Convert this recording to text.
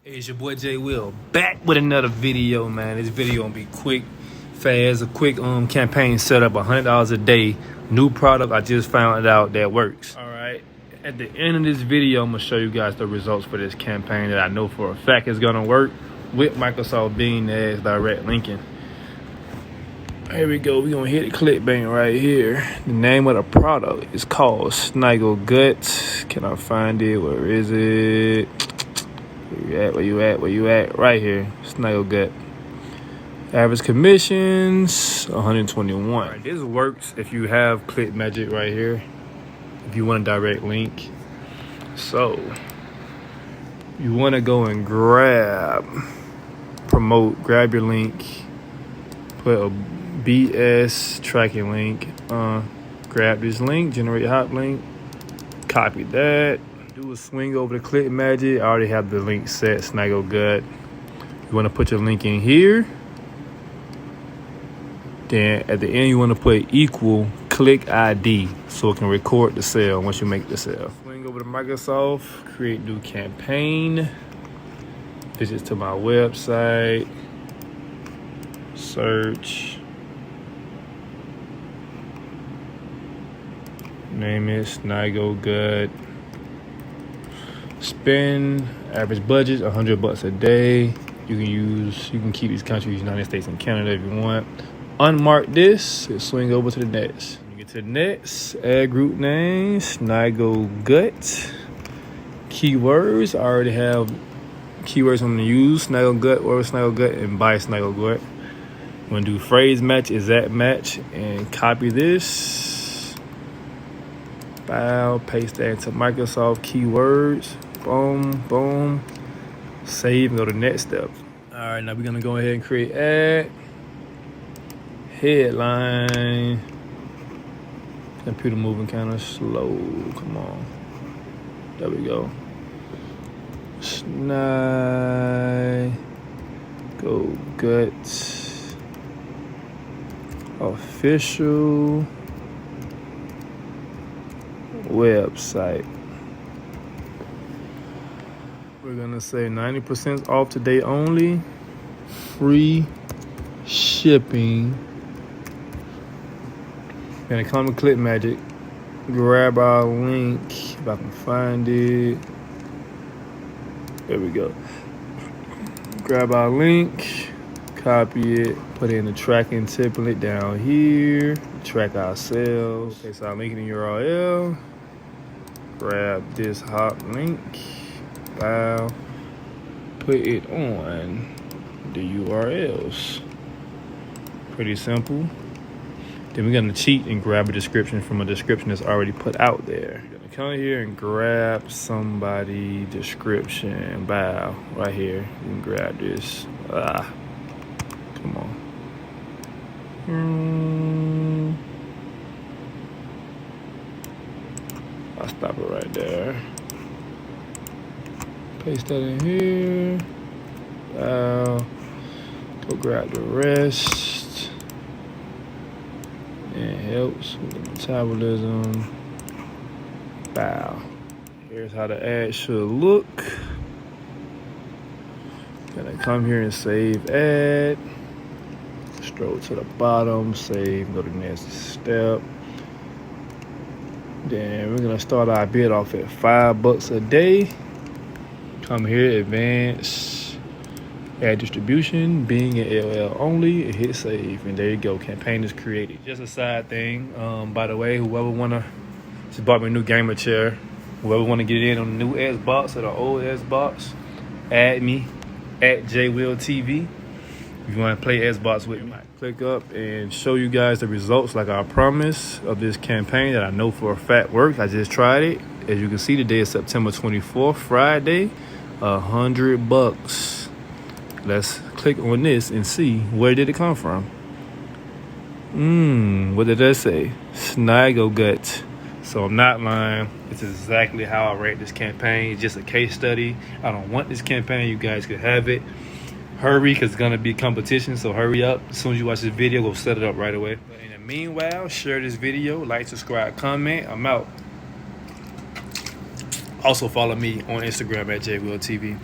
Hey, it's your boy J Will back with another video, man. This video gonna be quick, fast, a quick campaign setup, $100 a day, new product I just found out that works. All right, at the end of this video, I'm gonna show you guys the results for this campaign that I know for a fact is gonna work with Microsoft Bing as direct linking. Here we go. We're gonna hit the clickbank right here. The name of the product is called Snaggle Gut. Can I find it? Where is it? Where you at? Right here. Snaggle Gut. Average commissions 121. Right, this works if you have Click Magic right here. If you want a direct link. So you want to go and grab your link, put a BS tracking link, grab this link, generate hot link, copy that, do a swing over to Click Magic. I already have the link set, Snaggle Gut. You want to put your link in here. Then at the end, you want to put equal click ID so it can record the sale once you make the sale. Swing over to Microsoft, create new campaign, visit to my website, search, name it Snaggle Gut. Spend average budget $100 a day. You can keep these countries, United States and Canada if you want. Unmark this and swing over to the next. When you get to the next, add group name, Snaggle Gut. Keywords, I already have keywords I'm gonna use, Snaggle Gut or Snaggle Gut and buy Snaggle Gut. I'm gonna do phrase match, exact match, and copy this. File, paste that into Microsoft keywords. Boom, boom. Save and go to the next step. All right, now we're gonna go ahead and create ad. Headline. Computer moving kind of slow. Come on. There we go. Snaggle Gut official website. We're gonna say 90% off today only, free shipping. Gonna come to Click Magic, grab our link if I can find it. There we go. Grab our link, copy it, put it in the tracking template down here, track our sales. Okay, so I'm linking the URL. Grab this hot link, file, put it on the URLs. Pretty simple. Then we're gonna cheat and grab a description from a description that's already put out there. You're gonna come here and grab somebody description, bow, right here. You can grab this. Come on. I'll stop it right there. Paste that in here. Go grab the rest. It helps with the metabolism. Bow. Here's how the ad should look. Gonna come here and save ad. Scroll to the bottom, save, go to the next step. Then we're gonna start our bid off at $5 a day. Come here, advance, add distribution, Bing and LL only, hit save, and there you go, campaign is created. Just a side thing, by the way, whoever just bought me a new gamer chair, whoever wanna get in on the new Xbox or the old Xbox, add me at JWillTV. If you wanna play Xbox with me, click up and show you guys the results like I promised of this campaign that I know for a fact works. I just tried it. As you can see, today is September 24th, Friday. $100. Let's click on this and see where did it come from. What did that say? Snaggle Gut. So I'm not lying. It's exactly how I rate this campaign. It's just a case study. I don't want this campaign. You guys could have it. Hurry, because it's gonna be competition. So hurry up. As soon as you watch this video, go set it up right away. But in the meanwhile, share this video, like, subscribe, comment. I'm out. Also follow me on Instagram at JWillTV.